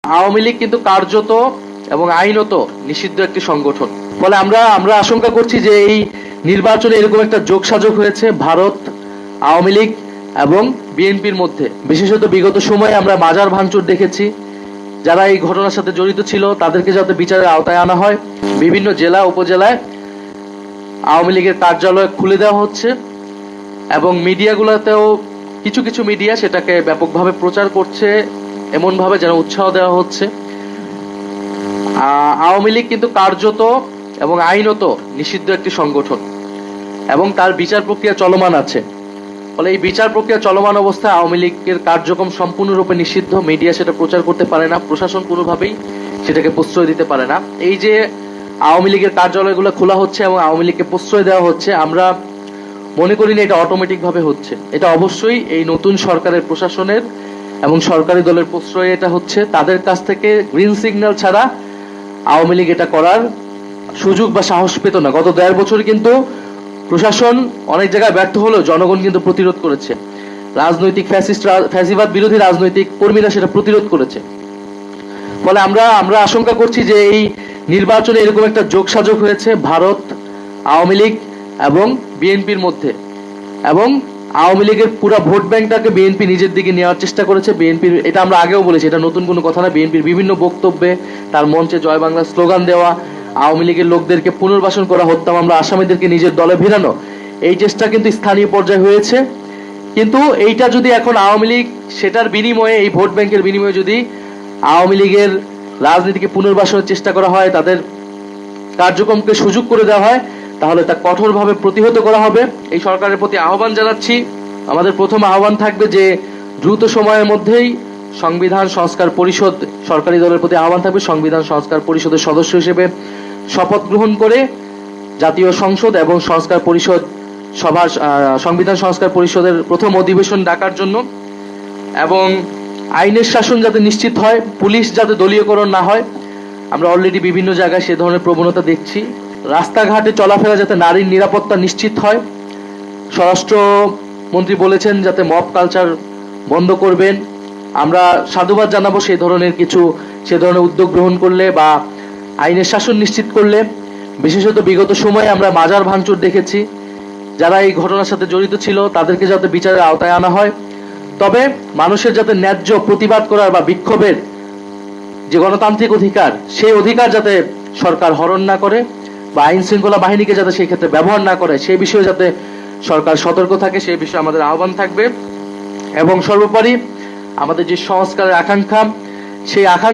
আওয়ামী লীগ কিন্তু কার্যত এবং আইনত নিষিদ্ধ একটি সংগঠন। ফলে আমরা আশঙ্কা করছি যে এই নির্বাচনে এরকম একটা যোগসাজগ হয়েছে ভারত, আওয়ামী লীগ এবং বিএনপির মধ্যে। বিশেষত বিগত সময়ে আমরা মাজার ভাঙচুর দেখেছি। যারা এই ঘটনার সাথে জড়িত ছিল তাদেরকে যাতে বিচারের আওতায় আনা হয়। বিভিন্ন জেলা উপজেলায় আওয়ামী লীগের কার্যালয় খুলে দেওয়া হচ্ছে এবং মিডিয়াগুলোতেও কিছু কিছু মিডিয়া সেটাকে ব্যাপকভাবে প্রচার করছে, এমন ভাবে যেন উৎসাহ দেওয়া হচ্ছে। আওয়ামী লীগ কিন্তু কার্যত এবং আইনত নিষিদ্ধ একটি সংগঠন এবং তার বিচার প্রক্রিয়া চলমান আছে। ফলে এই বিচার প্রক্রিয়া চলমান অবস্থায় আওয়ামী লীগের কার্যক্রম সম্পূর্ণরূপে নিষিদ্ধ। মিডিয়া সেটা প্রচার করতে পারে না, প্রশাসন কোনোভাবেই সেটাকে প্রশ্রয় দিতে পারে না। এই যে আওয়ামী লীগের কার্যালয়গুলো খোলা হচ্ছে এবং আওয়ামী লীগকে প্রশ্রয় দেওয়া হচ্ছে, আমরা মনে করি না এটা অটোমেটিক ভাবে হচ্ছে। এটা অবশ্যই এই নতুন সরকারের প্রশাসনের এবং সরকারি দলের প্রশ্রয়ে এটা হচ্ছে। তাদের কাছ থেকে গ্রিন সিগন্যাল ছাড়া আওয়ামী লীগ এটা করার সুযোগ বা সাহস পেত না। গত 1.5 বছর কিন্তু প্রশাসন অনেক জায়গায় ব্যর্থ হলেও জনগণ কিন্তু প্রতিরোধ করেছে। রাজনৈতিক ফ্যাসিবাদ বিরোধী রাজনৈতিক কর্মীরা সেটা প্রতিরোধ করেছে। ফলে আমরা আশঙ্কা করছি যে এই নির্বাচনে এরকম একটা যোগসাজগ হয়েছে ভারত, আওয়ামী লীগ এবং বিএনপির মধ্যে। এবং আওয়ামী লীগের পুরো ভোট ব্যাংকটাকে বিএনপি নিজের দিকে নেওয়ার চেষ্টা করেছে। বিএনপির, এটা আমরা আগেও বলেছি, এটা নতুন কোনো কথা না। বিএনপির বিভিন্ন বক্তব্যে, তার মঞ্চে জয় বাংলা স্লোগান দেওয়া, আওয়ামী লীগের লোকদেরকে পুনর্বাসন করা, হত্যা মামলা আসামিদেরকে নিজের দলে ভিড়ানো, এই চেষ্টা কিন্তু স্থানীয় পর্যায়ে হয়েছে। কিন্তু এইটা যদি এখন আওয়ামী লীগ সেটার বিনিময়ে, এই ভোট ব্যাংকের বিনিময়ে যদি আওয়ামী লীগের রাজনীতিকে পুনর্বাসনের চেষ্টা করা হয়, তাদের কার্যক্রমকে সুযোগ করে দেওয়া হয়, তাহলে তা কঠোরভাবে প্রতিহত করা হবে। এই সরকারের প্রতি আহ্বান জানাচ্ছি। আমাদের প্রথম আহ্বান থাকবে যে দ্রুত সময়ের মধ্যেই সংবিধান সংস্কার পরিষদ, সরকারি দলের প্রতি আহ্বান থাকবে সংবিধান সংস্কার পরিষদের সদস্য হিসেবে শপথ গ্রহণ করে জাতীয় সংসদ এবং সংস্কার পরিষদ সভা, সংবিধান সংস্কার পরিষদের প্রথম অধিবেশন ডাকার জন্য, এবং আইনের শাসন যাতে নিশ্চিত হয়, পুলিশ যাতে দলীয়করণ না হয়। আমরা অলরেডি বিভিন্ন জায়গায় সে ধরনের প্রবণতা দেখছি। রাস্তাঘাটে চলাফেরা যাতে নারীর নিরাপত্তা নিশ্চিত হয়। স্বরাষ্ট্রমন্ত্রী বলেছেন যাতে মব কালচার বন্ধ করবেন। আমরা সাধুবাদ জানাবো সে ধরনের উদ্যোগ গ্রহণ করলে বা আইনের শাসন নিশ্চিত করলে। বিশেষত বিগত সময়ে আমরা মাজার ভাঙচুর দেখেছি। যারা এই ঘটনার সাথে জড়িত ছিল তাদেরকে যাতে বিচারের আওতায় আনা হয়। তবে মানুষের যাতে ন্যায্য প্রতিবাদ করার বা বিক্ষোভের যে গণতান্ত্রিক অধিকার, সেই অধিকার যাতে সরকার হরণ না করে বা আইন শৃঙ্খলা বাহিনীকে যাতে সেই ক্ষেত্রে ব্যবহার না করে, সেই বিষয়ে যাতে সরকার সতর্ক থাকে, সেই বিষয়ে আমাদের আহ্বান থাকবে। এবং সর্বোপরি আমাদের যে সংস্কারের আকাঙ্ক্ষা, সেই আকাঙ্ক্ষা